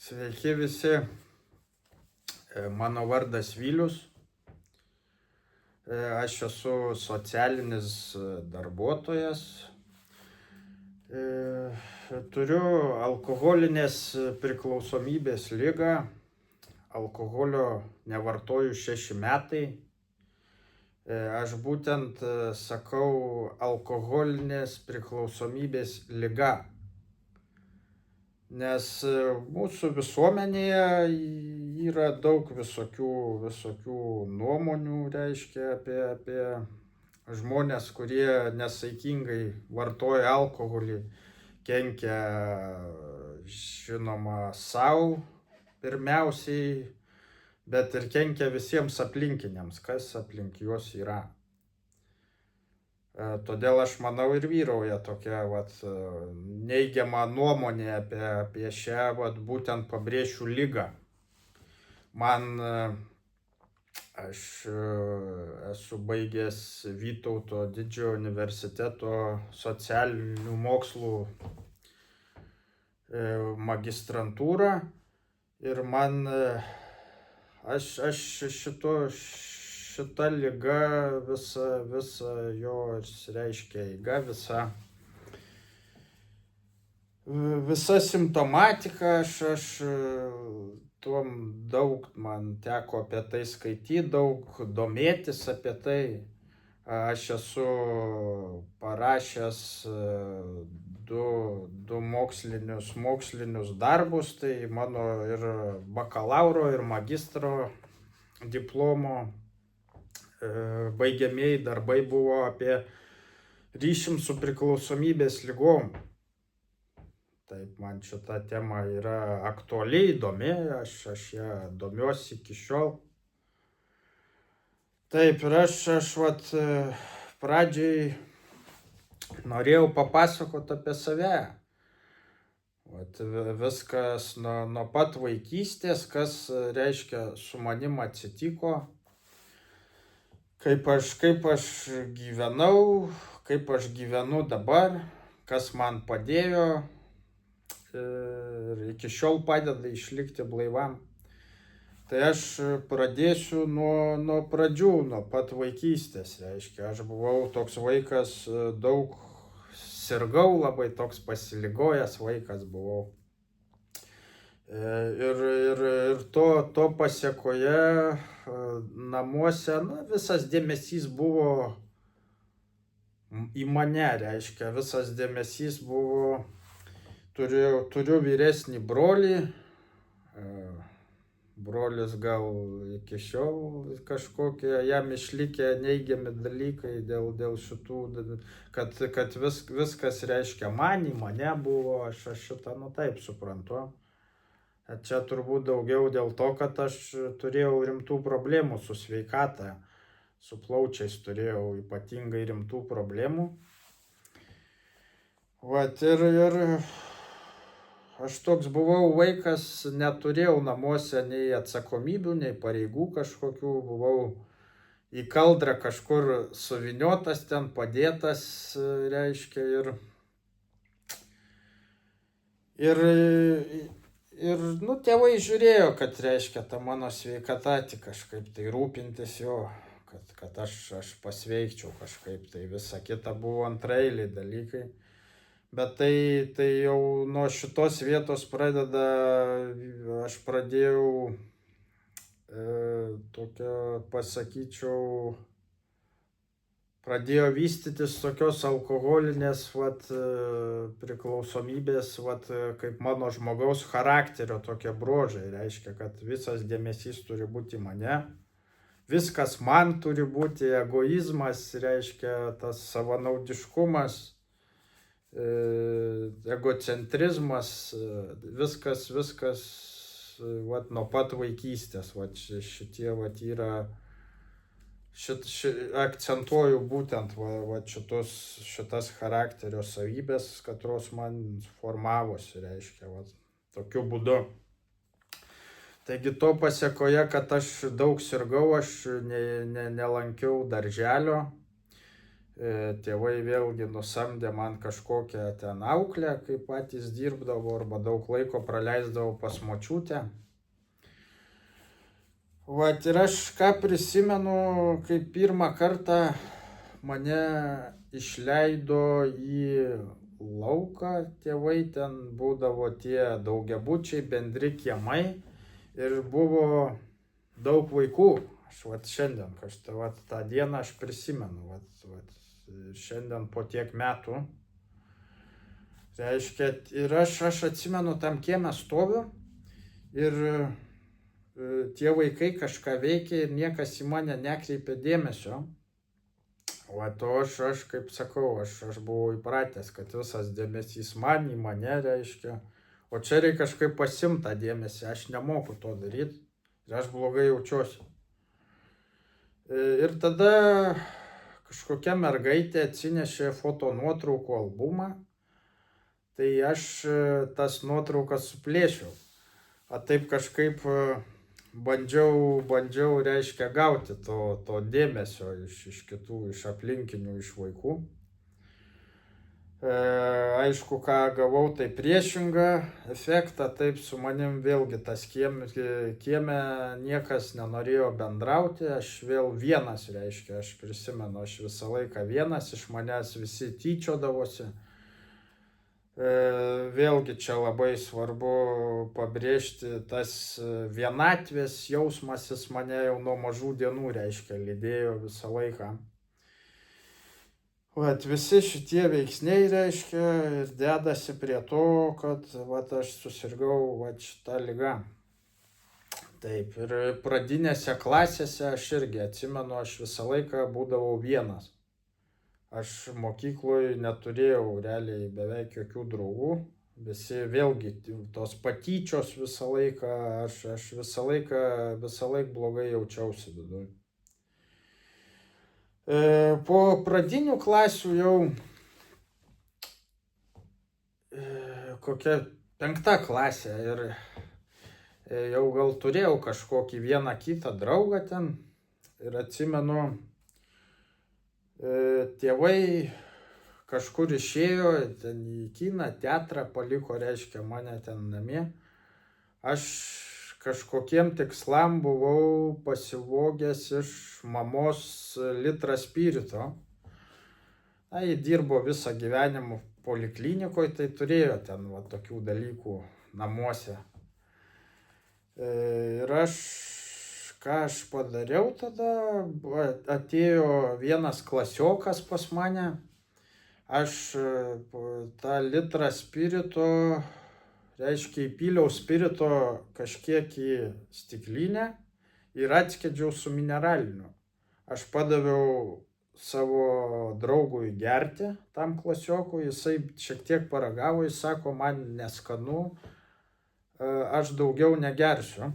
Sveiki visi, mano vardas Vilius, aš esu socialinis darbuotojas, turiu alkoholinės priklausomybės ligą, alkoholio nevartoju 6 metai, aš būtent sakau alkoholinės priklausomybės liga. Nes mūsų visuomenėje yra daug visokių nuomonių, reiškia, apie žmonės, kurie nesaikingai vartoja alkoholį, kenkia, žinoma, savo pirmiausiai, bet ir kenkia visiems aplinkiniams, kas aplink juos yra. Todėl aš manau ir vyrauja tokia neigiama nuomonė apie šią būtent pabrėšiu ligą. Aš esu baigęs Vytauto didžiojo universiteto socialinių mokslų magistrantūrą ir šita liga visa jo reiškia eiga, visa simptomatika, aš tuom daug man teko apie tai skaityti, daug domėtis apie tai. Aš esu parašęs du mokslinius darbus, tai mano ir bakalauro, ir magistro diplomo baigiamieji darbai buvo apie ryšį su priklausomybės ligom. Taip, man šita tema yra aktuali, įdomi, aš ją domiuosi iki šiol. Taip, ir aš pradžiai norėjau papasakoti apie save. Viskas nuo pat vaikystės, kas reiškia su manim atsitiko. Kaip aš gyvenau, kaip aš gyvenu dabar, kas man padėjo ir iki šiol padeda išlikti blaivam. Tai aš pradėsiu nuo pradžių, nuo pat vaikystės, reiškia. Aš buvau toks vaikas, daug sirgau, labai toks pasiligojęs vaikas buvau. Ir to pasėkoje namuose, visas dėmesys buvo į mane, reiškia, visas dėmesys buvo, turiu vyresnį brolį, brolis gal iki šiol kažkokie jam išlikę neigiami dalykai dėl šitų, kad viskas reiškia į mane buvo, aš šitą taip suprantu. Čia turbūt daugiau dėl to, kad aš turėjau rimtų problemų su sveikata, su plaučiais turėjau ypatingai rimtų problemų. Ir aš toks buvau vaikas, neturėjau namuose nei atsakomybių, nei pareigų kažkokių, buvau į kaldrą kažkur suviniotas, ten padėtas, reiškia, ir tėvai žiūrėjo, kad reiškia ta mano sveikata, tik kažkaip tai rūpintis jo, kad aš pasveikčiau kažkaip, tai visa kita buvo antraeiliai dalykai. Bet tai jau nuo šitos vietos aš pradėjau pradėjo vystytis tokios alkoholinės priklausomybės, kaip mano žmogaus charakterio tokie bruožai, reiškia, kad visas dėmesys turi būti į mane, viskas man turi būti, egoizmas, reiškia, tas savanaudiškumas, egocentrizmas, viskas nuo pat vaikystės, šitie yra. Akcentuoju būtent šitas charakterio savybės, kurios man formavosi, reiškia, tokiu būdu. Taigi to pasėkoje, kad aš daug sirgau, aš nelankiau darželio, Tėvai vėlgi nusamdė man kažkokią ten auklę, kai patys dirbdavo arba daug laiko praleisdavo pas močiutę. Vat ir aš ką prisimenu, kai pirmą kartą mane išleido į lauką tėvai, ten būdavo tie daugiabučiai, bendri kiemai ir buvo daug vaikų. Aš vat šiandien vat tą dieną aš prisimenu, vat šiandien po tiek metų. Reiškia, ir aš atsimenu, tam kieme stoviu ir tie vaikai kažką veikia ir niekas į mane nekreipia dėmesio. O to aš kaip sakau, aš buvau įpratęs, kad visas dėmesys man, į mane, reiškia. O čia reikia kažkaip pasimti tą dėmesį, aš nemoku to daryti ir aš blogai jaučiuosi. Ir tada kažkokia mergaitė atsinešė fotonuotraukų albumą, tai aš tas nuotraukas suplėšiau. O taip kažkaip bandžiau, reiškia, gauti to dėmesio iš kitų, iš aplinkinių, iš vaikų. Aišku, ką gavau, tai priešingą efektą, taip su manim vėlgi tas kieme niekas nenorėjo bendrauti, aš vėl vienas, reiškia, aš prisimenu, aš visą laiką vienas, iš manęs visi tyčiodavosi. Vėlgi čia labai svarbu pabrėžti, tas vienatvės jausmas, jis mane jau nuo mažų dienų, reiškia, lydėjo visą laiką. Vat visi šitie veiksniai, reiškia, ir dedasi prie to, kad vat aš susirgau vat šitą ligą. Taip, ir pradinėse klasėse aš irgi atsimenu, aš visą laiką būdavau vienas. Aš mokykloje neturėjau realiai beveik jokių draugų. Visi vėlgi tos patyčios visą laiką, aš visą laiką blogai jaučiausi viduje. Po pradinių klasių jau kokia 5. klasė ir jau gal turėjau kažkokį vieną kitą draugą ten ir atsimenu, tėvai kažkur išėjo ten į kiną, teatrą, paliko, reiškia, mane ten namie. Aš kažkokiem tikslam buvau pasivogęs iš mamos litrą spirito. Ji dirbo visą gyvenimą poliklinikoje, tai turėjo ten va, tokių dalykų namuose. Ir ką aš padariau tada, atėjo vienas klasiokas pas mane, aš tą litrą spirito, reiškia, įpyliau spirito kažkiek į stiklinę ir atskiedžiau su mineraliniu. Aš padaviau savo draugui gerti, tam klasiokui, jisai šiek tiek paragavo, jis sako, man neskanu, aš daugiau negersiu.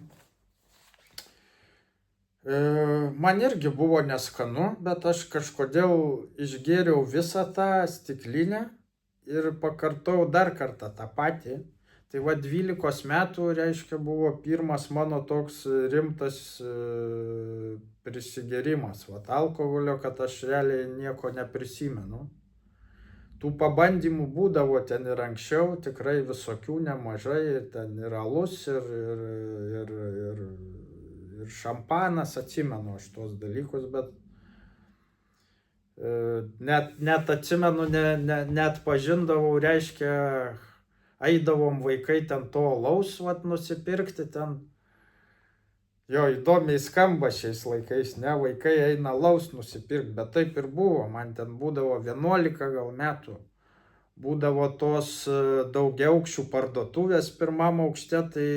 Man irgi buvo neskanu, bet aš kažkodėl išgėriau visą tą stiklinę ir pakartojau dar kartą tą patį. Tai va 12 metų, reiškia, buvo pirmas mano toks rimtas prisigėrimas, va, alkoholio, kad aš realiai nieko neprisimenu. Tų pabandymų būdavo ten ir anksčiau, tikrai visokių nemažai, ten ir alus, ir šampanas, atsimenu aš tuos dalykus, bet net atsimenu, net pažindavau, reiškia, eidavom vaikai ten to alaus vat nusipirkti ten. Jo, įdomiai skamba šiais laikais, ne, vaikai eina alaus nusipirkti, bet taip ir buvo, man ten būdavo 11 gal metų. Būdavo tos daugiaaukščių parduotuvės pirmam aukšte, tai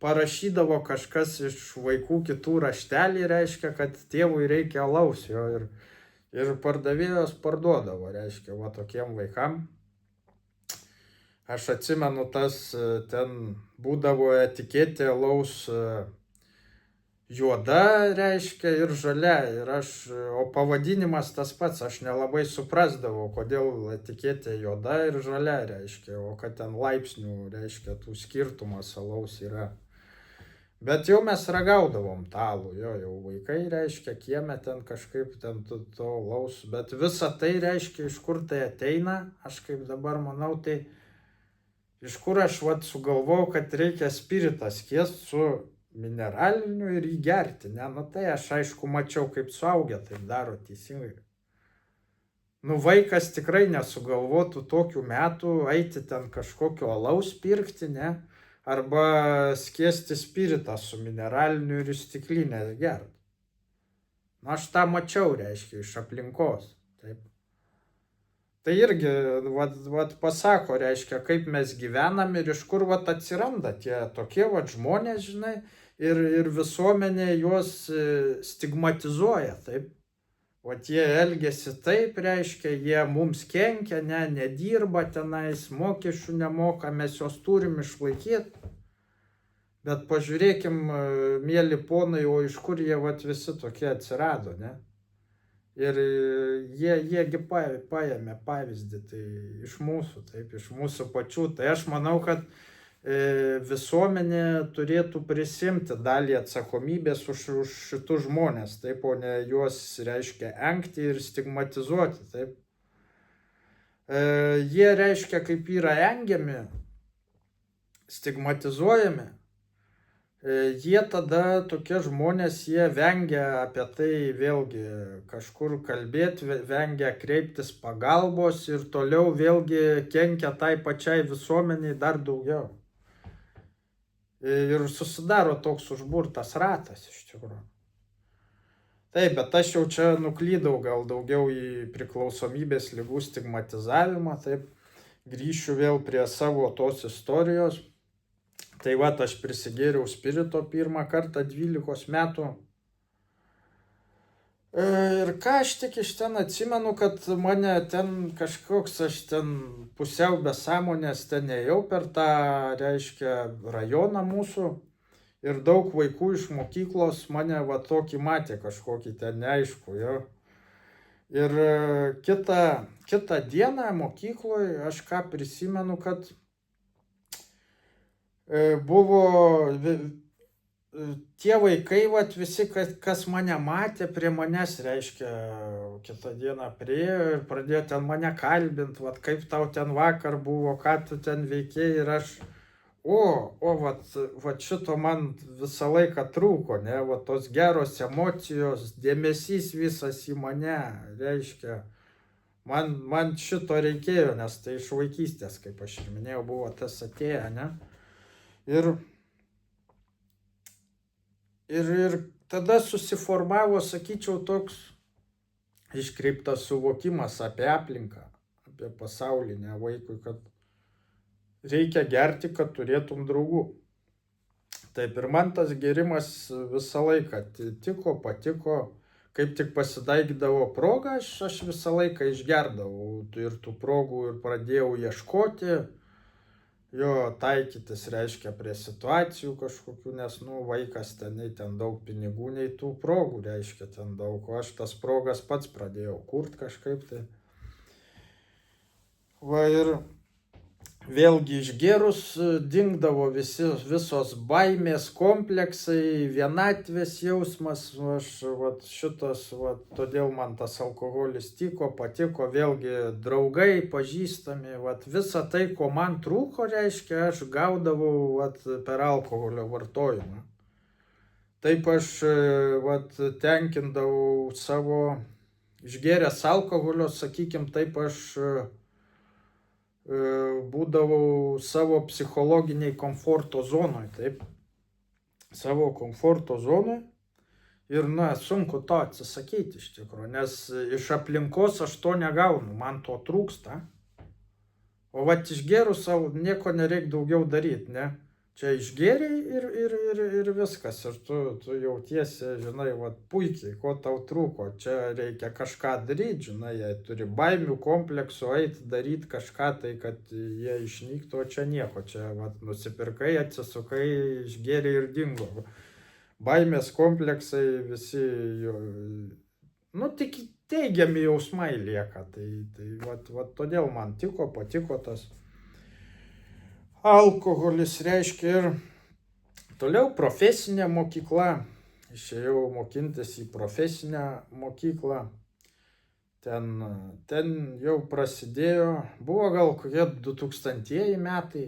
parašydavo kažkas iš vaikų kitų raštelį, reiškia, kad tėvui reikia alaus jo ir pardavėjos parduodavo, reiškia, va tokiem vaikam. Aš atsimenu, tas ten būdavo etiketė alaus juoda, reiškia, ir žalia. O pavadinimas tas pats, aš nelabai suprasdavau, kodėl etiketė juoda ir žalia, reiškia, o kad ten laipsnių, reiškia, tų skirtumas alaus yra. Bet jau mes ragaudavom tą alų, jau vaikai, reiškia, kieme ten kažkaip ten to alaus, bet visa tai, reiškia, iš kur tai ateina, aš kaip dabar manau, tai iš kur aš vat sugalvojau, kad reikia spiritą skiest su mineraliniu ir jį gerti, ne, nu tai aš aišku mačiau, kaip suaugę taip daro teisingai. Nu, vaikas tikrai nesugalvotų tokių metų eiti ten kažkokio alaus pirkti, ne? Arba skiesti spiritą su mineraliniu ir stiklinę gert. Nu, aš tą mačiau, reiškia, iš aplinkos. Taip. Tai irgi, vat pasako, reiškia, kaip mes gyvenam ir iš kur vat atsiranda tie tokie vat žmonės, žinai, ir visuomenė juos stigmatizuoja, taip. Vat jie elgesi taip, reiškia, jie mums kenkia, nedirba tenais, mokesčių nemoka, mes juos turim išlaikyti. Bet pažiūrėkim, mėly ponai, o iš kur jie vat visi tokie atsirado, ne? Ir jiegi paėmė pavyzdį tai iš mūsų, taip, iš mūsų pačių. Tai aš manau, kad visuomenė turėtų prisimti dalį atsakomybės už šitus žmonės, taip, o ne juos, reiškia, engti ir stigmatizuoti, taip. Jie, reiškia, kaip yra engiami, stigmatizuojami, jie tada, tokie žmonės, jie vengia apie tai vėlgi kažkur kalbėti, vengia kreiptis pagalbos ir toliau vėlgi kenkia tai pačiai visuomeniai dar daugiau. Ir susidaro toks užburtas ratas iš tikrųjų. Taip, bet aš jau čia nuklydau gal daugiau į priklausomybės ligų stigmatizavimą, taip, grįšiu vėl prie savo tos istorijos. Tai va, aš prisigėriau spirito pirmą kartą 12 metų. Ir ką aš tik iš ten atsimenu, kad mane ten kažkoks, aš ten pusiau be sąmonės ten ėjau per tą, reiškia, rajoną mūsų. Ir daug vaikų iš mokyklos mane va tokį matė kažkokį ten neaišku, jo. Ir kitą dieną mokykloje aš ką prisimenu, kad buvo tie vaikai, vat, visi, kas mane matė, prie manęs, reiškia, kitą dieną priėjo ir pradėjo ten mane kalbinti, vat, kaip tau ten vakar buvo, ką tu ten veikėjai ir aš, vat šito man visą laiką trūko, ne, vat tos geros emocijos, dėmesys visas į mane, reiškia, man šito reikėjo, nes tai iš vaikystės, kaip aš ir minėjau, buvo tas atėję, ne. Ir tada susiformavo, sakyčiau, toks iškreiptas suvokimas apie aplinką, apie pasaulį, ne, vaikui, kad reikia gerti, kad turėtum draugų. Taip, ir man tas gerimas visą laiką patiko, kaip tik pasidaigydavo progą, aš visą laiką išgerdavau ir tų progų ir pradėjau ieškoti, jo taikytis, reiškia, prie situacijų kažkokių, nes, nu, vaikas ten daug pinigų, nei tų progų, reiškia, ten daug, o aš tas progas pats pradėjau kurt kažkaip tai. Va ir vėlgi išgėrus dingdavo visos baimės, kompleksai, vienatvės jausmas, todėl man tas alkoholis patiko, vėlgi draugai, pažįstami, visa tai, ko man trūko, reiškia, aš gaudavau per alkoholio vartojimą. Taip aš tenkindavau savo, išgėręs alkoholio, sakykim, taip aš būdavau savo psichologiniai komforto zonoje, taip, savo komforto zonoje ir, na, sunku to atsisakyti iš tikrųjų, nes iš aplinkos aš to negaunu, man to trūksta, o vat išgėrus savo nieko nereikia daugiau daryti, ne, čia išgėriai ir viskas, ir tu jautiesi, žinai, vat puikiai, ko tau trūko, čia reikia kažką daryti, žinai, jei turi baimių, kompleksų, eiti daryti kažką tai, kad jie išnyktų, o čia nieko, čia vat nusipirkai, atsisukai, išgėriai ir dingo. Baimės, kompleksai, visi, nu, tik teigiami jausmai lieka, tai vat todėl man patiko tas alkoholis, reiškia, ir Toliau profesinė mokykla. Išėjau mokintis į profesinę mokyklą. Ten jau prasidėjo, buvo gal kokie 2000 metai,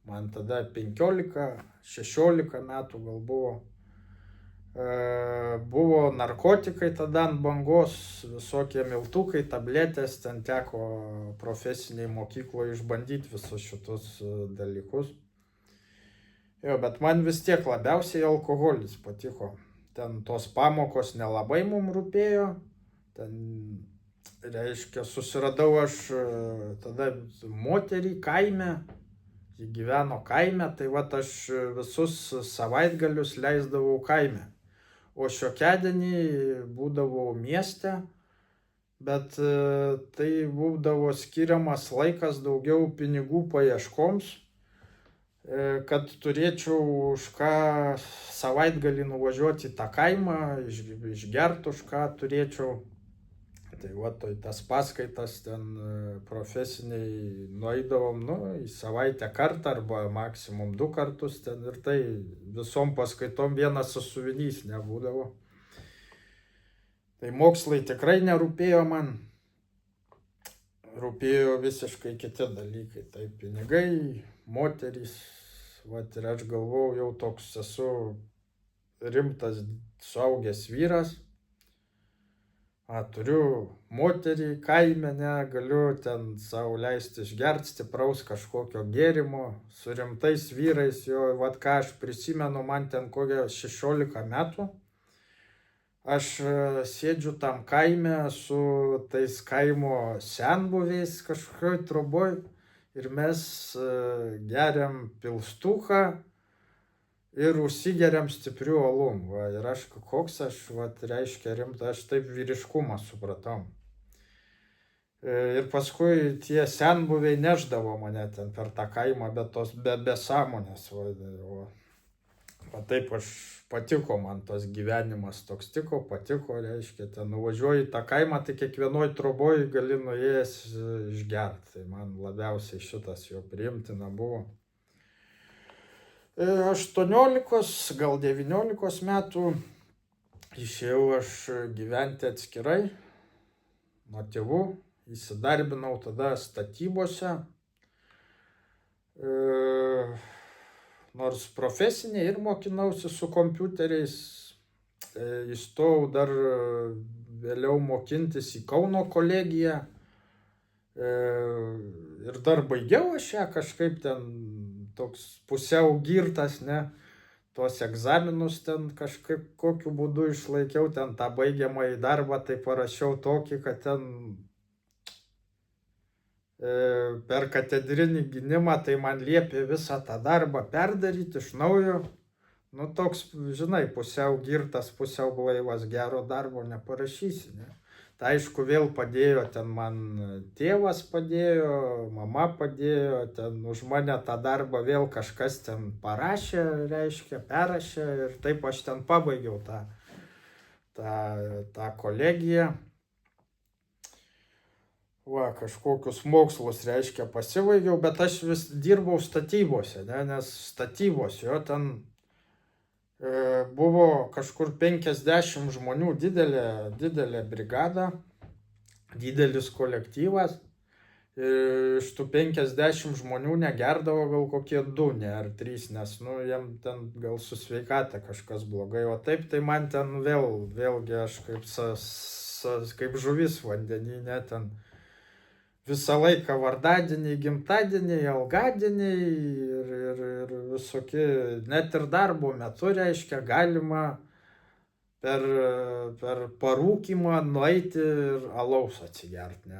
man tada 15-16 metų gal buvo. Buvo narkotikai tada ant bangos, visokie miltukai, tabletės, ten teko profesiniai mokykloje išbandyti visus šitus dalykus. Jo, bet man vis tiek labiausiai alkoholis patiko. Ten tos pamokos nelabai mums rūpėjo. Ten, reiškia, susiradau aš tada moterį kaime. Ji gyveno kaime, tai vat aš visus savaitgalius leisdavau kaime. O šiokiadienį būdavau mieste, bet tai būdavo skiriamas laikas daugiau pinigų paieškoms, kad turėčiau už ką savaitgalį nuvažiuoti į tą kaimą, išgerti už ką turėčiau. Tai va, tas paskaitas ten profesiniai nueidavom, į savaitę kartą arba maksimum 2 kartus ten ir tai visom paskaitom vienas sąsiuvinys nebūdavo. Tai mokslai tikrai nerūpėjo man, rūpėjo visiškai kiti dalykai, tai pinigai, moterys, va, ir aš galvojau, jau toks esu rimtas suaugęs vyras. Turiu moterį kaime, galiu ten savo leisti išgerti stipraus kažkokio gėrimo su rimtais vyrais. Jo, vat ką aš prisimenu, man ten kokie 16 metų. Aš sėdžiu tam kaime su tais kaimo senbuviais kažkokioj troboj ir mes geriam pilstuką ir užsigeriam stiprių alum. Va, ir aš, koks aš, va, reiškia rimta, aš taip vyriškumą supratau. Ir paskui tie senbuviai neždavo mane ten per tą kaimą, bet tos be sąmonės. Va, taip aš patiko, man tas gyvenimas toks patiko, reiškia, ten nuvažiuoji į tą kaimą, tai kiekvienoj troboj gali nuėjęs išgerti. Tai man labiausiai šitas jo priimtina buvo. 18, gal 19 metų išėjau aš gyventi atskirai nuo tėvų, įsidarbinau tada statybose, nors profesinė ir mokinausi su kompiuteriais, įstojau dar vėliau mokintis į Kauno kolegiją ir dar baigiau aš ją kažkaip ten toks pusiau girtas, tuos egzaminus ten kažkaip kokiu būdu išlaikiau, ten tą baigiamąjį darbą, tai parašiau tokį, kad ten per katedrinį gynimą, tai man liepė visą tą darbą perdaryti iš naujo. Toks, žinai, pusiau girtas, pusiau blaivas, gero darbo neparašysi, Tai aišku, vėl padėjo, ten man tėvas padėjo, mama padėjo, ten už mane tą darbą vėl kažkas ten parašė, reiškia, perrašė ir taip aš ten pabaigiau tą kolegiją. Va, kažkokius mokslus, reiškia, pasibaigiau, bet aš vis dirbau statybose, nes statybos, jo, ten buvo kažkur 50 žmonių, didelė brigada, didelis kolektyvas. Ir iš tų 50 žmonių negerdavo gal kokie 2 ar 3, nes jiem ten gal su sveikata kažkas blogai. O taip, tai man ten vėlgi aš kaip žuvis vandenyne, ten visą laiką vardadieniai, gimtadieniai, algadieniai ir visokie, net ir darbo metu, reiškia, galima per parūkimą nueiti ir alaus atsigerti,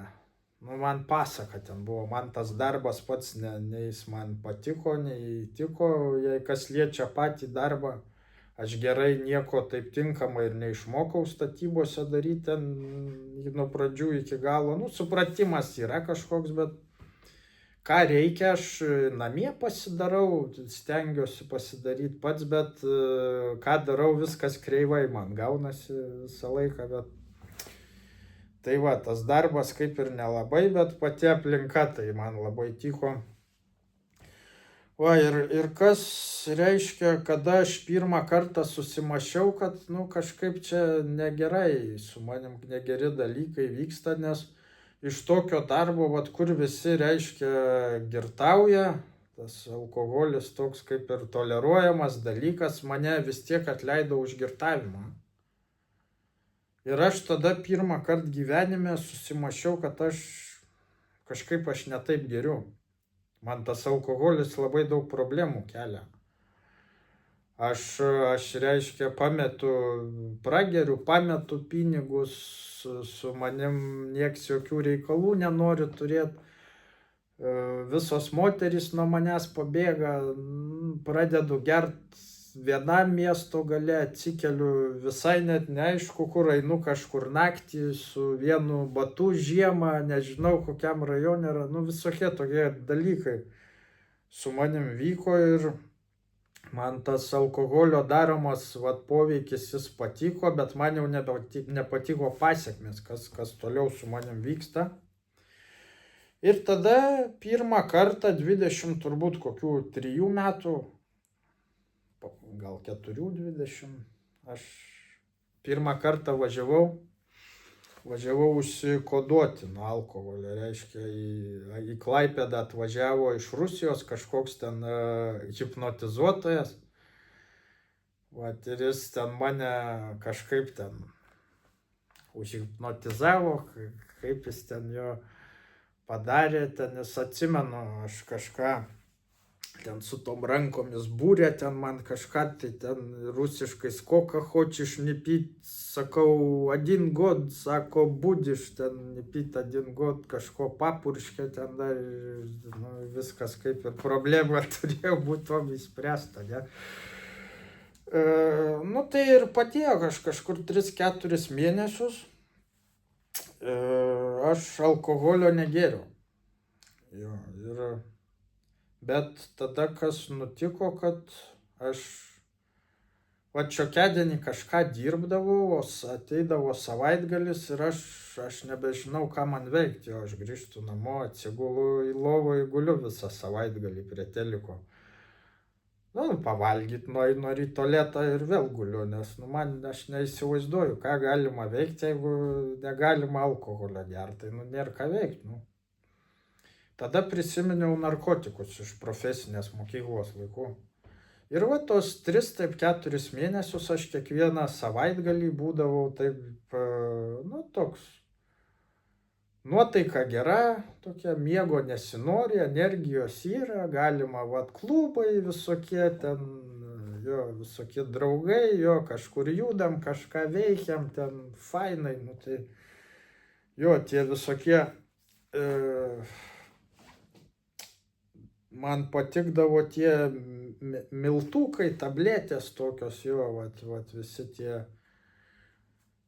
man pasaka ten buvo, man tas darbas pats nei jis man patiko, nei tiko, jei kas liečia patį darbą. Aš gerai nieko taip tinkamai ir neišmokau statybose daryti nuo pradžių iki galo. Supratimas yra kažkoks, bet ką reikia, aš namie pasidarau, stengiuosi pasidaryti pats, bet ką darau, viskas kreivai man gaunasi visą laiką. Bet tai va, tas darbas kaip ir nelabai, bet pati aplinka tai man labai tiko. Va, ir kas reiškia, kada aš pirmą kartą susimašiau, kad, nu, kažkaip čia negerai, su manim negeri dalykai vyksta, nes iš tokio darbo, vat, kur visi, reiškia, girtauja, tas alkoholis toks kaip ir toleruojamas dalykas, mane vis tiek atleido už girtavimą. Ir aš tada pirmą kartą gyvenime susimašiau, kad kažkaip aš netaip geriu. Man tas alkoholis labai daug problemų kelia. Aš reiškia, prageriu, pametu pinigus, su manim nieks jokių reikalų nenori turėti. Visos moterys nuo manęs pabėga, pradedu gert vienam miesto gale, atsikeliu visai net neaišku, kur einu kažkur naktį su vienu batu žiemą, nežinau kokiam rajone yra, nu visokie tokie dalykai su manim vyko ir man tas alkoholio daromas poveikis jis patiko, bet man jau nepatiko pasiekmes, kas toliau su manim vyksta. Ir tada pirmą kartą 20 turbūt kokių 3 metų, gal 4-20, aš pirmą kartą važiavau užsikoduoti nuo alkoholio, reiškia, į Klaipėdą atvažiavo iš Rusijos kažkoks ten hipnotizuotojas, ir jis ten mane kažkaip ten užhipnotizavo, kaip jis ten jo padarė, ten jis atsimenu, aš kažką ten su tom rankomis būrė, ten man kažką, tai ten rusiškai skoka хочешь не пить, sakau, 1 год, sako, будешь ten не пить 1 год, kažko papurškė ten dar, nu, viskas kaip ir problema turėjo būti tom įspręsta, ne? Nu tai ir padėjo kažkur 3-4 mėnesius, aš alkoholio negėriau. Bet tada kas nutiko, kad aš šiokiadienį kažką dirbdavau, o ateidavo savaitgalis ir aš nebežinau, ką man veikti. Aš grįžtu namo, atsigulu į lovą, guliu visą savaitgalį prie teliko. Nu, pavalgyti, nueinu į tualetą ir vėl guliu, nes aš neįsivaizduoju, ką galima veikti, jeigu negalima alkoholio gerti. Tai nėra ką veikti. Tada prisiminiau narkotikus iš profesinės mokyklos laikų. Ir tos 3-4 mėnesius aš kiekvieną savaitgalį būdavau taip, nu, toks, nuotaika gera, tokia, miego nesinori, energijos yra, galima, klubai visokie ten, visokie draugai, kažkur judam, kažką veikiam, ten fainai, nu tai, tie visokie, man patikdavo tie miltukai, tabletės tokios, visi tie,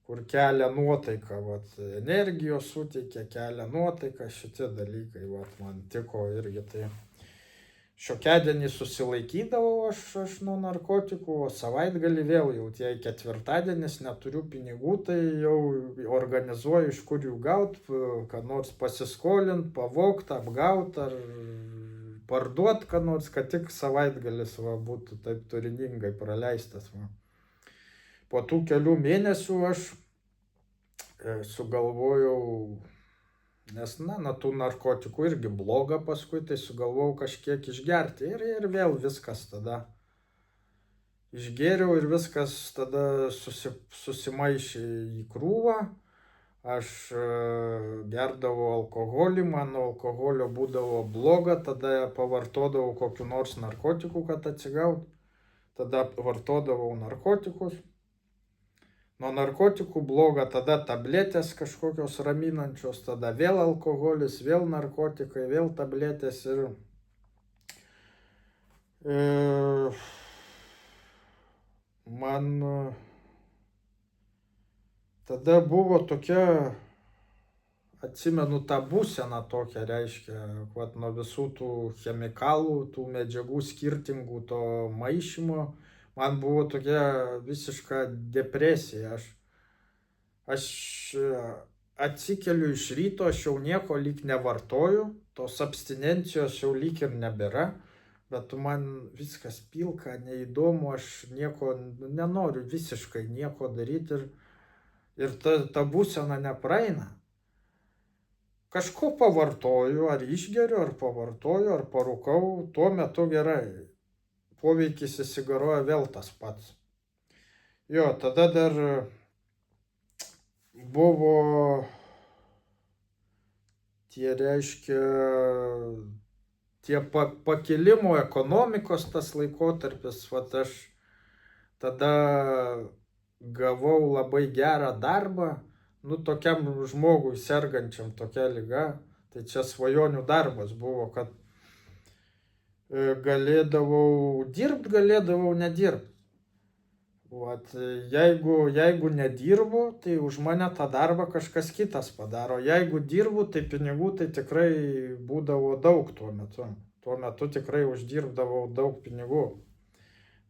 kur kelia nuotaiką, energijos suteikia, kelia nuotaiką, šitie dalykai, man tiko irgi. Tai šiokiadienį susilaikydavau aš nuo narkotikų, o savaitgalį vėl jau tie ketvirtadienis, neturiu pinigų, tai jau organizuoju, iš kur jų gaut, ką nors pasiskolint, pavogt, apgaut ar parduot, ką nors, kad tik savaitgalis būtų taip turiningai praleistas. Po tų kelių mėnesių aš sugalvojau, nes, nuo tų narkotikų irgi bloga paskui, tai sugalvojau kažkiek išgerti ir vėl viskas tada išgėriau ir viskas tada susimaišė į krūvą. Aš gerdavau alkoholį, man alkoholio būdavo bloga, tada pavartodavau kokiu nors narkotikų, kad atsigaut, tada vartodavau narkotikus, nuo narkotikų bloga, tada tabletės kažkokios raminančios, tada vėl alkoholis, vėl narkotikai, vėl tabletės ir man tada buvo tokia, atsimenu tą būseną tokią, reiškia, nuo visų tų chemikalų, tų medžiagų skirtingų, to maišymo, man buvo tokia visiška depresija. Aš atsikeliu iš ryto, aš jau nieko lyg nevartoju, tos abstinencijos jau lyg ir nebėra, bet man viskas pilka, neįdomu, aš nieko nenoriu visiškai nieko daryti ir ta būsena nepraeina. Kažko pavartoju, ar išgeriu, ar pavartoju, ar parūkau, tuo metu gerai. Poveikis įsigaroja vėl tas pats. Jo, tada dar buvo tie, reiškia, tie pakilimo ekonomikos tas laikotarpis, vat aš tada gavau labai gerą darbą, nu tokiam žmogui sergančiam tokia liga, tai čia svajonių darbas buvo, kad galėdavau dirbti, galėdavau nedirbti. Vat, jeigu nedirbu, tai už mane tą darbą kažkas kitas padaro. Jeigu dirbu, tai pinigų tai tikrai būdavo daug tuo metu. Tuo metu tikrai uždirbdavau daug pinigų.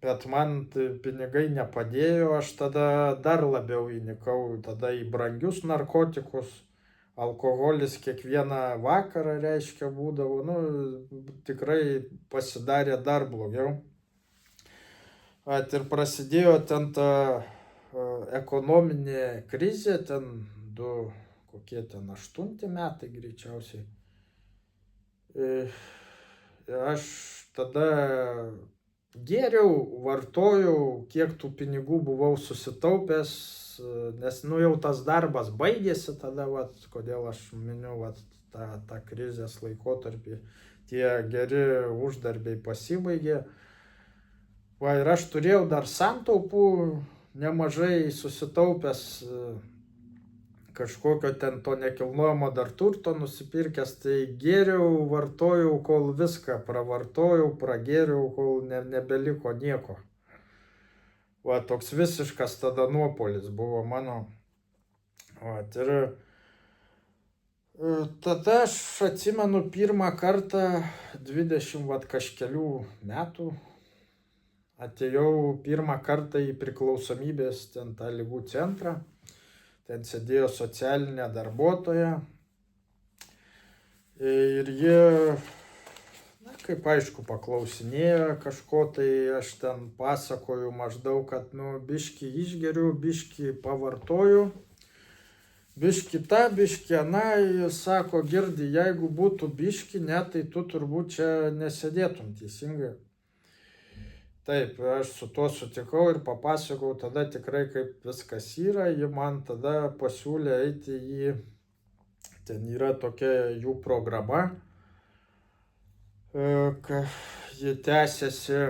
Bet man pinigai nepadėjo, aš tada dar labiau įnikau tada į brangius narkotikus. Alkoholis kiekvieną vakarą, reiškia, būdavo, nu, tikrai pasidarė dar blogiau. Ir prasidėjo ten ta ekonominė krizė, ten 2008 metai greičiausiai. Aš tada gėriau, vartojau, kiek tų pinigų buvau susitaupęs, nes nu jau tas darbas baigėsi tada, vat, kodėl aš miniu vat, tą krizės laikotarpį, tie geri uždarbiai pasibaigė. Va, ir aš turėjau dar santaupų, nemažai susitaupęs kažkokio ten to nekilnojamo dar turto nusipirkęs, tai gėriau, vartojau, kol viską pravartojau, pragėriau, kol nebeliko nieko. Va, toks visiškas tada nuopolis buvo mano. Va, ir tada aš atsimenu pirmą kartą 20 vat, kažkelių metų atėjau pirmą kartą į priklausomybės ten tą ligų centrą. Ten sėdėjo socialinė darbuotoja. Ir jie, na, kaip aišku, paklausinėjo kažko, tai aš ten pasakoju maždaug, kad, nu, biškį išgeriu, biškį pavartoju, biškį tą, biškį aną. Jis sako, girdi, jeigu būtų biškį, ne, tai tu turbūt čia nesėdėtum teisingai. Taip, aš su tuo sutikau ir papasakau tada tikrai, kaip viskas yra. Ji man tada pasiūlė eiti į, ten yra tokia jų programa, ji tęsiasi,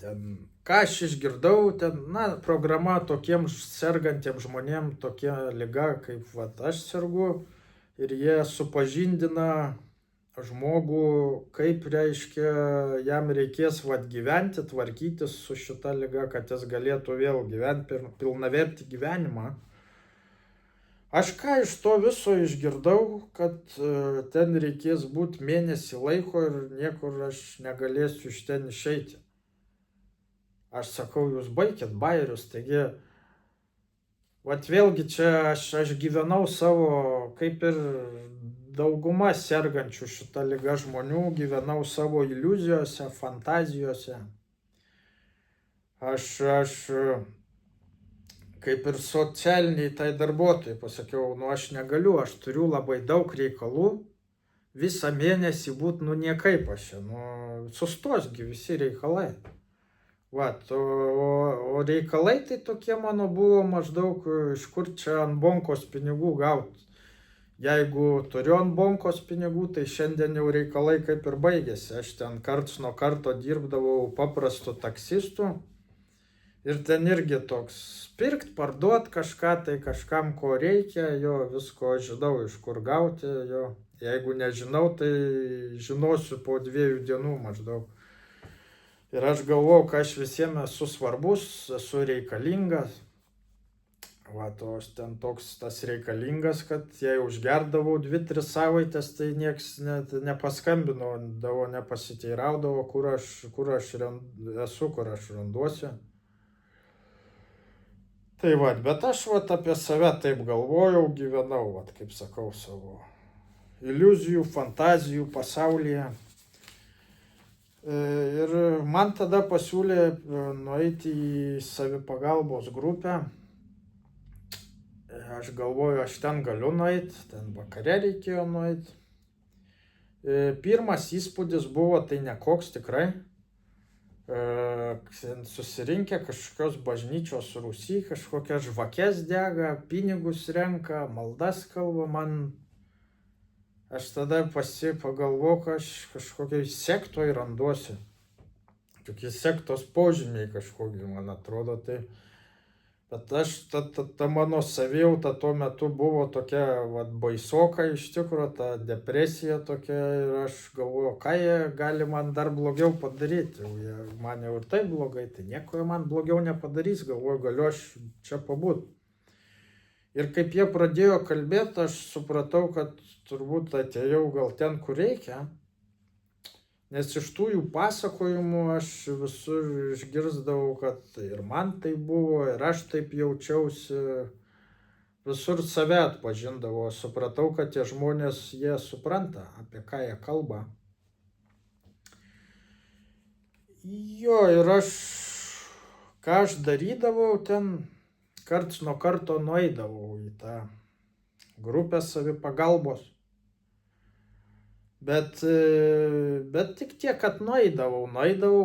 ten, ką aš išgirdau, ten, na, programa tokiems sergantiems žmonėms, tokia liga, kaip vat, aš sergu, ir jie supažindina žmogų, kaip, reiškia, jam reikės vat, gyventi, tvarkytis su šita liga, kad jis galėtų vėl gyventi pilnavertį gyvenimą. Aš ką iš to viso išgirdau, kad ten reikės būti mėnesį laiko ir niekur aš negalėsiu iš ten išeiti. Aš sakau, jūs baikit bajerius, taigi, vat vėlgi čia aš gyvenau savo, kaip ir dauguma sergančių šitą ligą žmonių, gyvenau savo iliuzijose, fantazijose. Aš kaip ir socialiniai tai darbuotojai pasakiau, nu aš negaliu, aš turiu labai daug reikalų, visą mėnesį būt, nu niekaip aš čia, nu sustosgi visi reikalai. Vat, o reikalai tai tokie mano buvo maždaug, iš kur čia ant bonkos pinigų gauti. Jeigu turiu ant bonkos pinigų, tai šiandien jau reikalai kaip ir baigėsi. Aš ten karts nuo karto dirbdavau paprastu taksistu. Ir ten irgi toks pirkt, parduot kažką, tai kažkam ko reikia, jo visko žinau, iš kur gauti, jo. Jeigu nežinau, tai žinosiu po 2 dienų maždaug. Ir aš galvojau, kad aš visiems esu svarbus, esu reikalingas. Vat, o aš ten toks tas reikalingas, kad jei užgerdavau 2-3 savaitės, tai nieks net nepaskambino, nepasiteiraudavo, kur aš esu, kur aš randuosi. Tai vat, bet aš vat apie save taip galvojau, gyvenau, vat, kaip sakau, savo iliuzijų, fantazijų pasaulyje. Ir man tada pasiūlė nueiti į savipagalbos grupę. Aš galvoju, aš ten galiu nueiti, ten vakare reikėjo nueiti. Pirmas įspūdis buvo tai nekoks tikrai. Susirinkę kažkokios bažnyčios rūsy, kažkokias žvakes dega, pinigus renka, maldas kalba. Aš tada pagalvojau, kad aš kažkokiai sektoj randuosi. Tokie sektos požymiai kažkokie, man atrodo. Bet ta mano savijauta tuo metu buvo tokia baisoka iš tikrųjų, ta depresija tokia, ir aš galvoju, ką jie gali man dar blogiau padaryti. Man jau ir taip blogai, tai nieko man blogiau nepadarys, galvoju, galiu aš čia pabūt. Ir kaip jie pradėjo kalbėti, aš supratau, kad turbūt atėjau gal ten, kur reikia. Nes iš tų jų pasakojimų aš visur išgirsdavau, kad ir man tai buvo, ir aš taip jaučiausi. Visur save atpažindavau, supratau, kad tie žmonės, jie supranta, apie ką jie kalba. Jo, ir ką aš darydavau ten, karts nuo karto nueidavau į tą grupę savipagalbos. Bet tik tiek, kad nueidavau,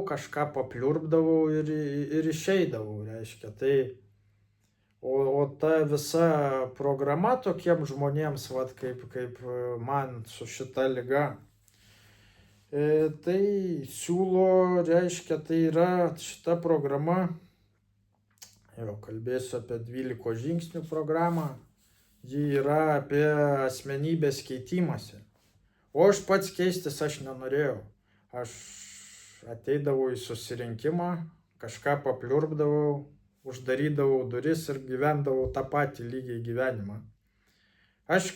kažką papliurpdavau ir išeidavau, reiškia. O ta visa programa tokiem žmonėms, kaip man su šita liga, tai siūlo, reiškia, tai yra šita programa, jau kalbėsiu apie 12 žingsnių programą, ji yra apie asmenybės keitimąsi. O aš pats keistis aš nenorėjau. Aš ateidavau į susirinkimą, kažką papliurpdavau, uždarydavau duris ir gyvendavau tą patį lygiai gyvenimą. Aš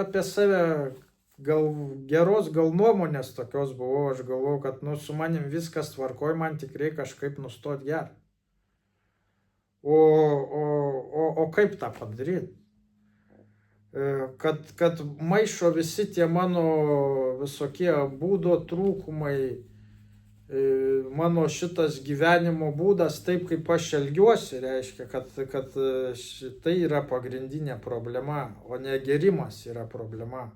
apie save geros nuomonės tokios buvau, aš galvojau, kad su manim viskas tvarkoj, man tik reikia kažkaip nustot gerti. O kaip tą padaryti? Kad maišo visi tie mano visokie būdo trūkumai, mano šitas gyvenimo būdas, taip kaip aš elgiuosi, reiškia, kad tai yra pagrindinė problema, o ne gėrimas yra problema.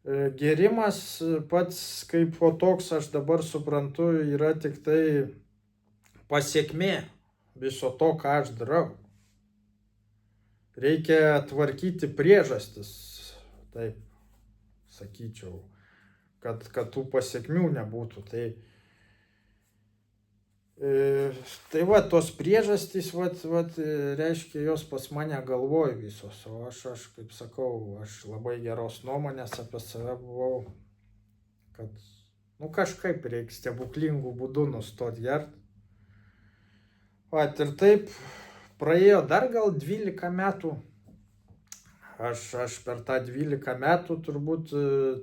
Gėrimas pats kaip toks, aš dabar suprantu, yra tik tai pasiekmė viso to, ką aš darau. Reikia tvarkyti priežastis, taip sakyčiau, kad tų pasiekmių nebūtų. Tai tos priežastys, reiškia, jos pas mane galvoj visos, o aš kaip sakau, aš labai geros nuomonės apie save buvau, kad, kažkaip reikia stebuklingų būdų nustot gert. Ir taip praėjo dar gal 12 metų. Aš per tą 12 metų turbūt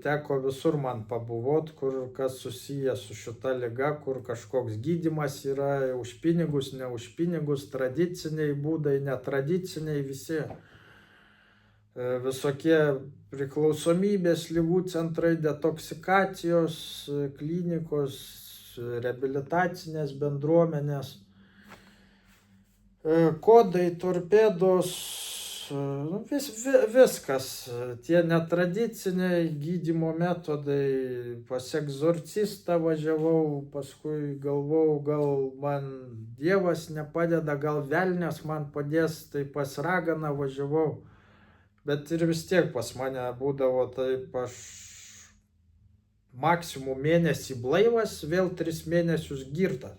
teko visur man pabuvot, kur kas susiję su šita liga, kur kažkoks gydymas yra už pinigus, ne už pinigus, tradiciniai būdai, netradiciniai visi. Visokie priklausomybės ligų centrai, detoksikacijos klinikos, reabilitacinės bendruomenės. Kodai, torpedos, viskas, tie netradiciniai gydymo metodai, pas egzorcistą važiavau, paskui galvojau, gal man Dievas nepadeda, gal velnias man padės, tai pas raganą važiavau, bet ir vis tiek pas mane būdavo taip, aš maksimum mėnesį blaivas, vėl 3 mėnesius girtas.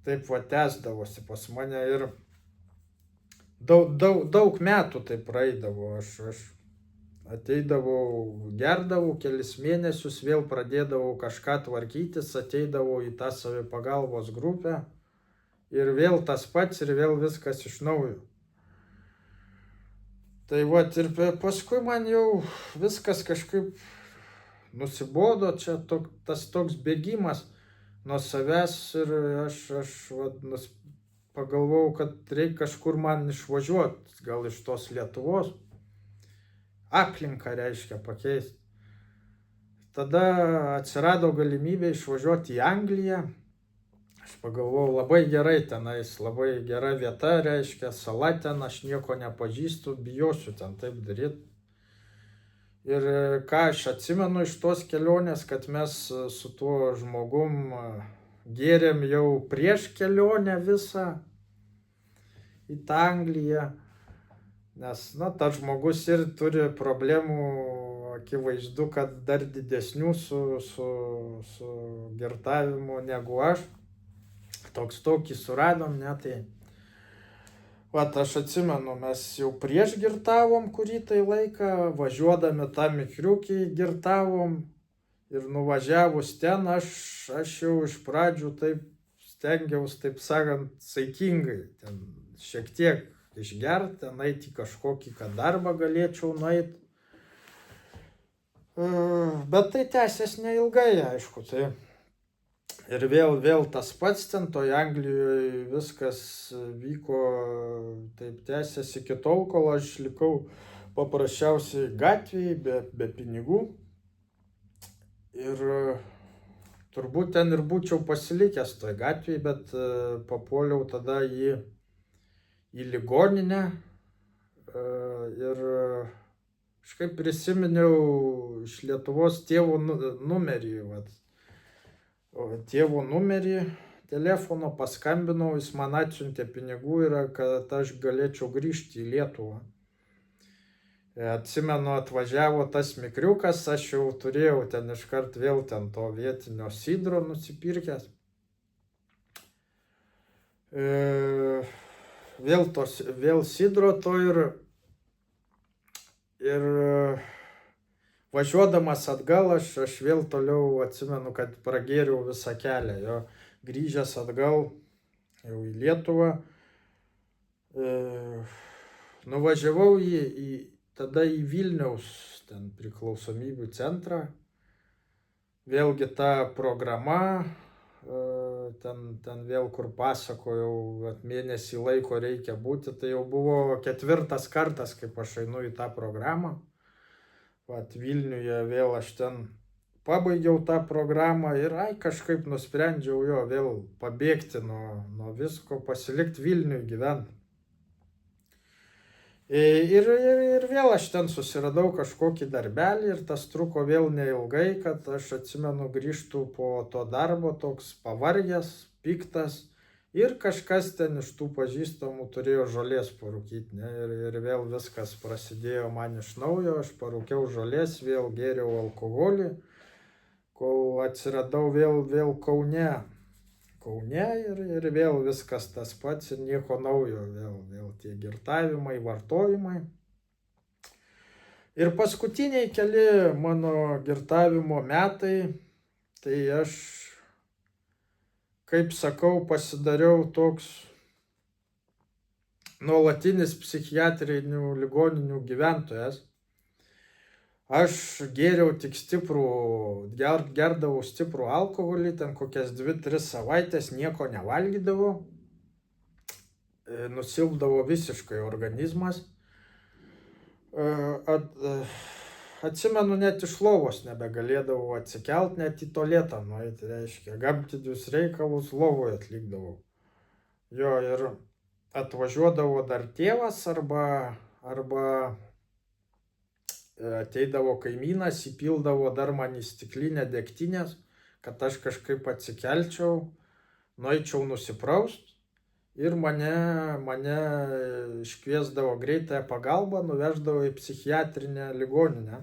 Taip tęsdavosi pas mane ir daug metų taip praeidavo. Aš ateidavau, gerdavau kelis mėnesius, vėl pradėdavau kažką tvarkytis, ateidavau į tą savipagalbos grupę ir vėl tas pats ir vėl viskas iš naujo. Tai ir paskui man jau viskas kažkaip nusibodo, čia tas toks bėgimas nuo savęs ir aš pagalvojau, kad reikia kažkur man išvažiuoti, gal iš tos Lietuvos, aplinką reiškia pakeisti. tada atsirado galimybė išvažiuoti į Angliją. Aš pagalvojau, labai gerai tenais, labai gera vieta, reiškia, sala ten, aš nieko nepažįstu, bijosiu ten taip daryti. Ir ką aš atsimenu iš tos kelionės, kad mes su tuo žmogum gėrėm jau prieš kelionę visą į tą Angliją. Nes, tas žmogus ir turi problemų, akivaizdu, kad dar didesnių su girtavimu negu aš. Tokį suradom, ne, tai. Vat aš atsimenu, mes jau prieš girtavom kurį tai laiką, važiuodami tą mikriukį girtavom ir nuvažiavus ten aš jau iš pradžių taip stengiausi, taip sakant, saikingai, ten šiek tiek išgerti, ten eiti kažkokį, kad darbą galėčiau nueiti. Bet tai tęsės neilgai, aišku, tai. Ir vėl tas pats ten, toj Anglijoje viskas vyko, taip tęsėsi iki tol, kol aš likau paprasčiausiai gatvėje, be pinigų. Ir turbūt ten ir būčiau pasilikęs toj gatvėje, bet papuoliau tada į ligoninę. Ir kažkaip prisiminiau iš Lietuvos tėvo numerį, tėvo numerį telefono, paskambinau, jis man atsiuntė pinigų ir kad aš galėčiau grįžti į Lietuvą. Atsimenu, atvažiavo tas mikriukas, aš jau turėjau ten iškart vėl ten to vietinio sidro nusipirkęs. Vėl sidro to ir važiuodamas atgal, aš vėl toliau atsimenu, kad pragėriau visą kelią. Jo grįžęs atgal jau į Lietuvą, nuvažiavau tada į Vilniaus ten priklausomybių centrą. Vėlgi ta programa, ten vėl kur pasakojau, mėnesį laiko reikia būti, tai jau buvo 4. kartas, kaip aš einu į tą programą. Vilniuje vėl aš ten pabaigiau tą programą ir kažkaip nusprendžiau vėl pabėgti nuo visko, pasilikti Vilniuje gyventi. Ir vėl aš ten susiradau kažkokį darbelį ir tas truko vėl neilgai, kad aš atsimenu grįžtų po to darbo toks pavargęs, piktas. Ir kažkas ten iš tų pažįstamų turėjo žolės parūkyti, ne? Ir vėl viskas prasidėjo man iš naujo, aš parūkiau žolės, vėl gėriau alkoholį, kol atsiradau vėl Kaune. Ir vėl viskas tas pats ir nieko naujo, vėl tie girtavimai, vartojimai. Ir paskutiniai keli mano girtavimo metai, tai aš, kaip sakau, pasidariau toks nuolatinis psichiatrinių ligoninių gyventojas. Aš gėriau tik gerdavau stiprų alkoholį, ten kokias 2-3 savaitės nieko nevalgydavau, nusilpdavo visiškai organizmas. Atsimenu, net iš lovos nebegalėdavau atsikelt, net į tualetą nueiti, reiškia, gamtinius reikalus lovoje atlikdavau. Ir atvažiuodavo dar tėvas arba ateidavo kaimynas, įpildavo dar man į stiklinę degtinės, kad aš kažkaip atsikelčiau, nueičiau nusipraust ir mane iškviesdavo greitąją pagalbą, nuveždavo į psichiatrinę ligoninę.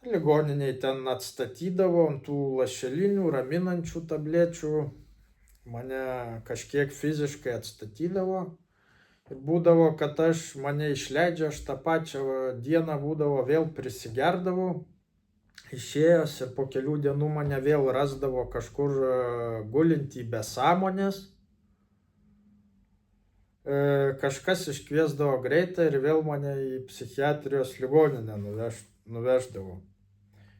Ligoniniai ten atstatydavo ant tų lašelinių, raminančių tablečių, mane kažkiek fiziškai atstatydavo. Ir būdavo, kad mane išleidžia, aš tą pačią dieną būdavo vėl prisigerdavau, išėjęs ir po kelių dienų mane vėl rasdavo kažkur gulintį be sąmonės. Kažkas iškviesdavo greitą ir vėl mane į psichiatrijos ligoninę nuveždavo.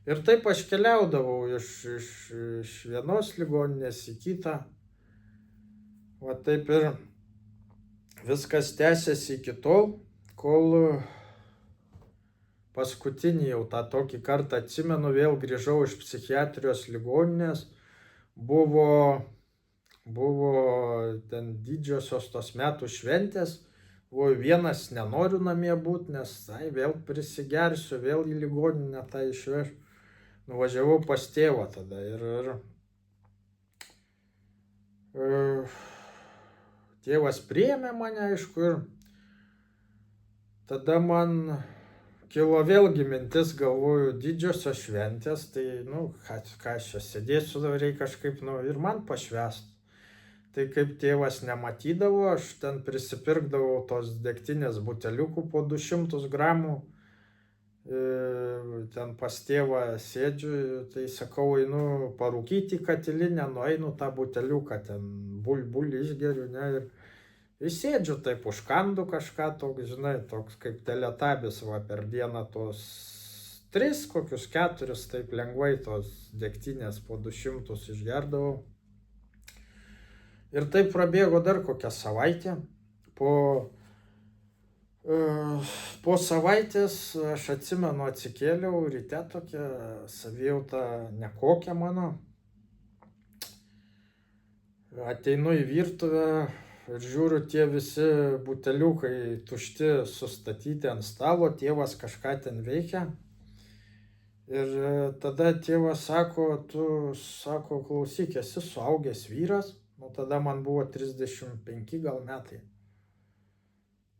Ir taip aš keliaudavau iš vienos ligoninės į kitą. Taip ir viskas tęsiasi iki tol, kol paskutinį jau tą tokį kartą atsimenu, vėl grįžau iš psichiatrijos ligoninės, buvo ten didžiosios tos metų šventės, vienas nenoriu namie būti, nes vėl prisigersiu, vėl į ligoninę tą išvežu. Nuvažiavau pas tėvą tada ir tėvas priėmė mane, aišku, ir tada man kilo vėlgi mintis, galvoju, didžiosios šventės, tai, ką aš čia sėdėsiu, reikia kažkaip, ir man pašvęst. Tai kaip tėvas nematydavo, aš ten prisipirkdavau tos degtinės buteliukų po 200 gramų, ten pas tėvą sėdžiu, tai sakau, einu parūkyti į katilinę, einu tą buteliuką, ten bul išgeriu, ne, ir sėdžiu taip, užkandu kažką, toks kaip teletabis, per dieną tos 3, kokius 4, taip lengvai tos degtinės po 200 išgerdavau. Ir taip prabėgo dar kokią savaitę. Po savaitės, aš atsimenu, atsikėliau, ryte tokia savijauta nekokia mano. Ateinu į virtuvę ir žiūriu, tie visi buteliukai tušti sustatyti ant stalo, tėvas kažką ten veikia. Ir tada tėvas sako, tu klausyk, esi suaugęs vyras, tada man buvo 35 gal metai.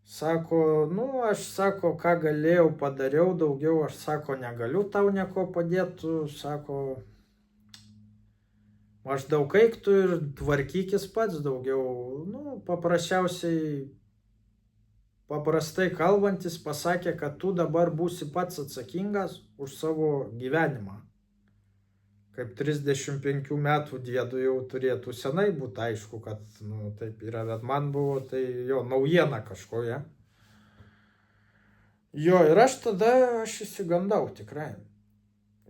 Sako, aš ką galėjau, padariau daugiau, aš negaliu tau nieko padėti, maždaug eik tu ir tvarkykis pats daugiau. Paprastai kalbantis pasakė, kad tu dabar būsi pats atsakingas už savo gyvenimą. Kaip 35 metų dėdų jau turėtų senai būti aišku, kad taip yra, bet man buvo tai jo naujiena kažkoje. Ir aš išsigandau tikrai,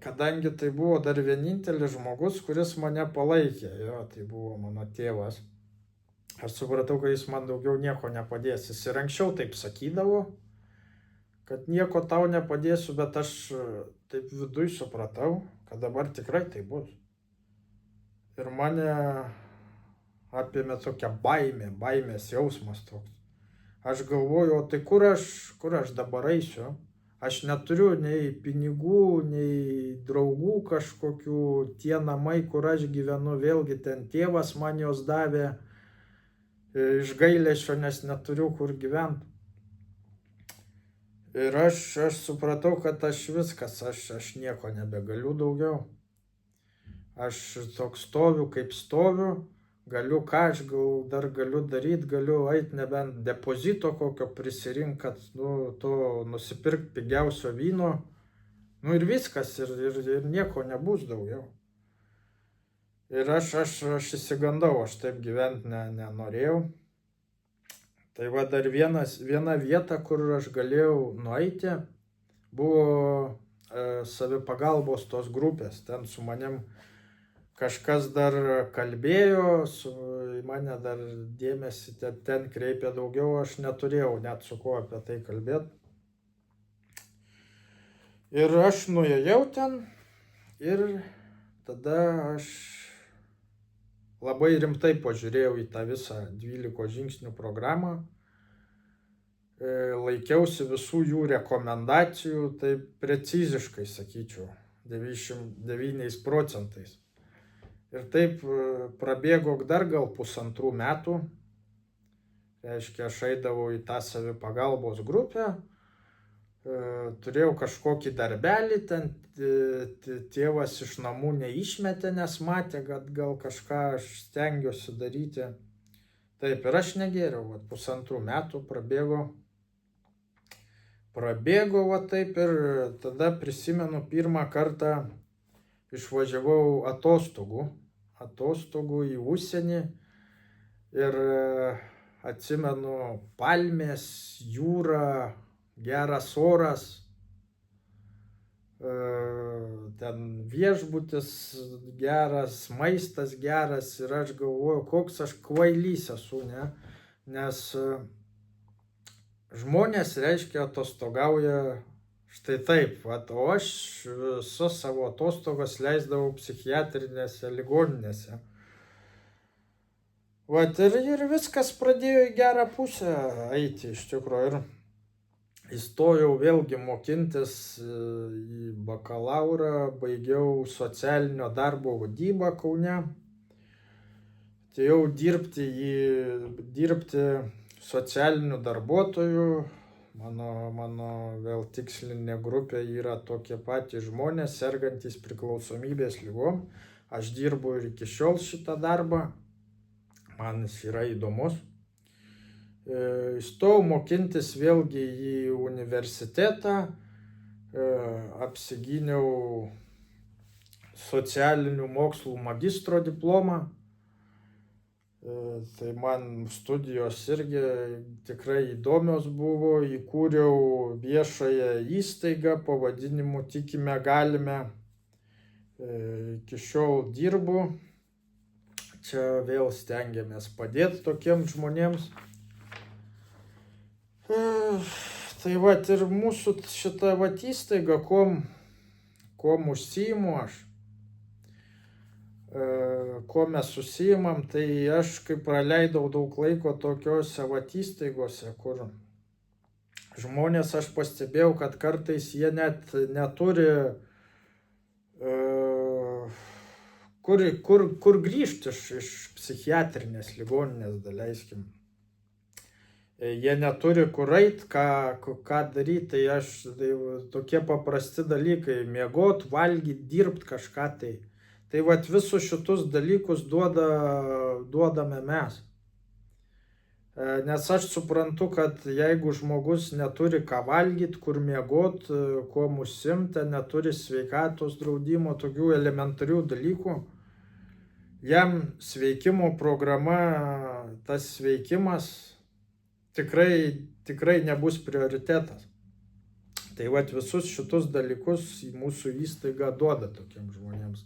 kadangi tai buvo dar vienintelis žmogus, kuris mane palaikė, tai buvo mano tėvas. Aš supratau, kad jis man daugiau nieko nepadės. Jis ir anksčiau taip sakydavo, kad nieko tau nepadėsiu, bet aš taip viduj supratau, kad dabar tikrai tai bus. Ir mane apėmė tokia baimės jausmas toks. Aš galvoju, o tai kur aš dabar eisiu? Aš neturiu nei pinigų, nei draugų kažkokių, tie namai, kur aš gyvenu, vėlgi ten tėvas man jos davė iš gailesčio, nes neturiu kur gyventi. Ir aš supratau, kad aš nieko nebegaliu daugiau. Aš toks stoviu, kaip stoviu, galiu ką aš dar galiu daryti, galiu eiti nebent depozito kokio prisirinkti, kad to nusipirkti pigiausio vyno. Ir viskas, ir nieko nebus daugiau. Ir aš įsigandau, aš taip gyventi nenorėjau. Tai dar viena vieta, kur aš galėjau nueiti, buvo savipagalbos tos grupės. Ten su manim kažkas dar kalbėjo, mane dar dėmesį ten kreipė daugiau, aš neturėjau net su kuo apie tai kalbėti. Ir aš nuėjau ten ir tada aš labai rimtai pažiūrėjau į tą visą 12 žingsnių programą, laikiausi visų jų rekomendacijų, tai preciziškai, sakyčiau, 99%. Ir taip prabėgo dar gal 1,5 metų, reiškia, aš eidavau į tą savipagalbos grupę, turėjau kažkokį darbelį, ten tėvas iš namų neišmetė, nes matė, kad gal kažką aš stengiuosi daryti. Taip, ir aš negėriau, 1,5 metų prabėgo taip, ir tada prisimenu, pirmą kartą išvažiavau atostogų į užsienį ir atsimenu palmės, jūra, geras oras, ten viešbutis geras, maistas geras, ir aš galvoju, koks aš kvailys esu, ne? Nes žmonės, reiškia, atostogauja Štai taip, vat, o aš visas savo atostogas leisdavau psichiatrinėse ligoninėse. Vat ir viskas pradėjo į gerą pusę eiti iš tikrųjų. Ir įstojau vėlgi mokintis į bakalaurą, baigiau socialinio darbo vadybą Kaune. Atėjau dirbti socialiniu darbuotoju. Mano vėl tikslinė grupė yra tokie patys žmonės, sergantys priklausomybės ligom. Aš dirbu ir iki šiol šitą darbą. Man jis yra įdomus. Įstojau mokintis vėlgi į universitetą, apsigyniau socialinių mokslų magistro diplomą. Tai man studijos irgi tikrai įdomios buvo. Įkūriau viešąją įstaigą pavadinimu Tikime galime. Iki šiol dirbu. Čia vėl stengiamės padėti tokiems žmonėms. Tai vat ir mūsų šita vat įstaiga, kuom užsiimu aš, kuo mes užsiimam, tai aš kaip praleidau daug laiko tokiose vat įstaigose, kur žmonės, aš pastebėjau, kad kartais jie net neturi kur grįžti iš psichiatrinės ligoninės, daleiskim. Jie neturi kur eit, ką daryti, tai tokie paprasti dalykai, miegot, valgyti, dirbti kažką tai. Tai vat visus šitus dalykus duodame mes. Nes aš suprantu, kad jeigu žmogus neturi ką valgyti, kur miegot, kuo užsiimti, neturi sveikatos draudimo, tokių elementarių dalykų, jam sveikimo programa, tas sveikimas tikrai nebus prioritetas. Tai vat visus šitus dalykus mūsų įstaiga duoda tokiems žmonėms.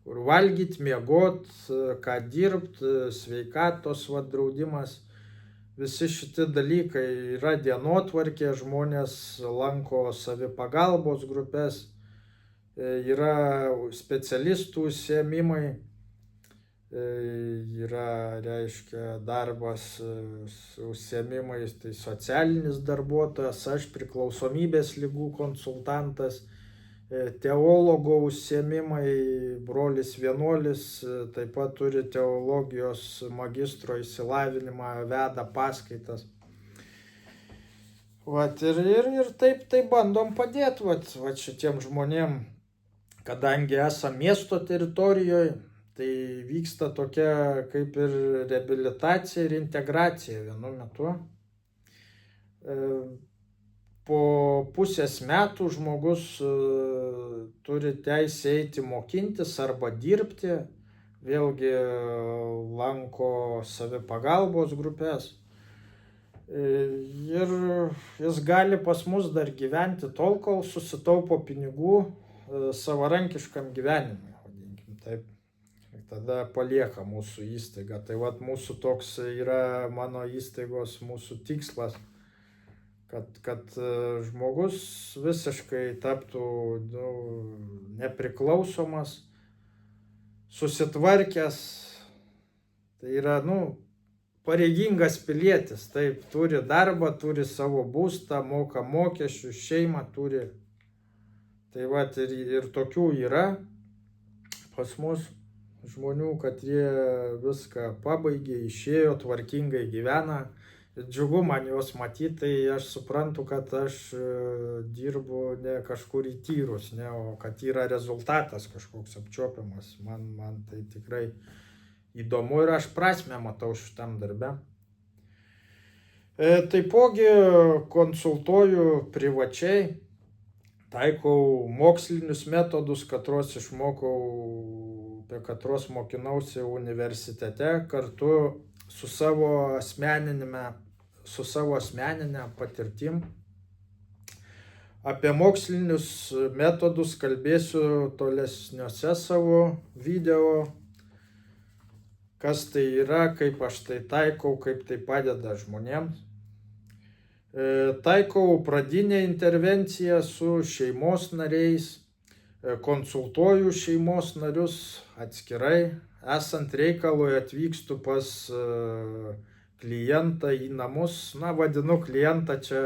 Kur valgyti, miegot, ką dirbti, sveikatos vat draudimas, visi šitie dalykai yra dienotvarkė, žmonės lanko savipagalbos grupės, yra specialistų užsiėmimai. Yra, reiškia, darbas su užsiėmimais, tai socialinis darbuotojas, aš priklausomybės ligų konsultantas, teologo užsiėmimai, brolis vienuolis, taip pat turi teologijos magistro išsilavinimą, veda paskaitas. Vat ir taip bandom padėti vat šitiem žmonėm, kadangi esam miesto teritorijoje. Tai vyksta tokia kaip ir reabilitacija ir integracija vienu metu. Po pusės metų žmogus turi teisę eiti mokintis arba dirbti, vėlgi lanko savipagalbos grupės. Ir jis gali pas mus dar gyventi tol, kol susitaupo pinigų savarankiškam gyvenimui, vadinkim taip. Tada palieka mūsų įstaigą. Tai vat mūsų toks yra mano įstaigos mūsų tikslas, kad žmogus visiškai taptų nepriklausomas, susitvarkęs. Tai yra, pareigingas pilietis, taip, turi darbą, turi savo būstą, moka mokesčius, šeimą turi. Tai vat ir tokių yra pas mus žmonių, kad jie viską pabaigė, išėjo, tvarkingai gyvena. Džiugu man juos matyti, tai aš suprantu, kad aš dirbu ne kažkur į tyrus, ne, o kad yra rezultatas kažkoks apčiuopiamas. Man tai tikrai įdomu ir aš prasmę matau šitam darbe. Taipogi konsultuoju privačiai, taikau mokslinius metodus, katros išmokau, apie katros mokinausi universitete, kartu su savo asmeninė patirtim. Apie mokslinius metodus kalbėsiu tolesniuose savo video, kas tai yra, kaip aš tai taikau, kaip tai padeda žmonėms. Taikau pradinę intervenciją su šeimos nariais, konsultuoju šeimos narius atskirai, esant reikalui atvykstu pas klientą į namus, vadinu klientą, čia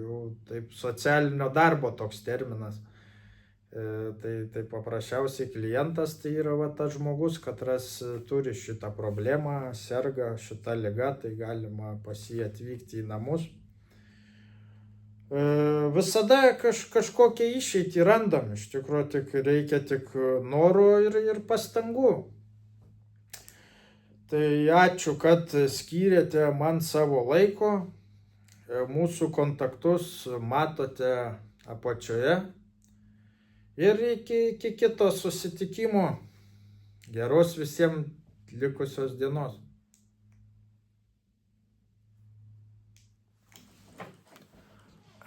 jau taip socialinio darbo toks terminas. Tai paprasčiausiai klientas tai yra tas žmogus, katras turi šitą problemą, serga šitą ligą, tai galima pas jį atvykti į namus. Visada kažkokią išeitį randam, iš tikrųjų tik reikia tik noro ir pastangų. Tai ačiū, kad skyrėte man savo laiko, mūsų kontaktus matote apačioje ir iki kito susitikimo. Geros visiems likusios dienos.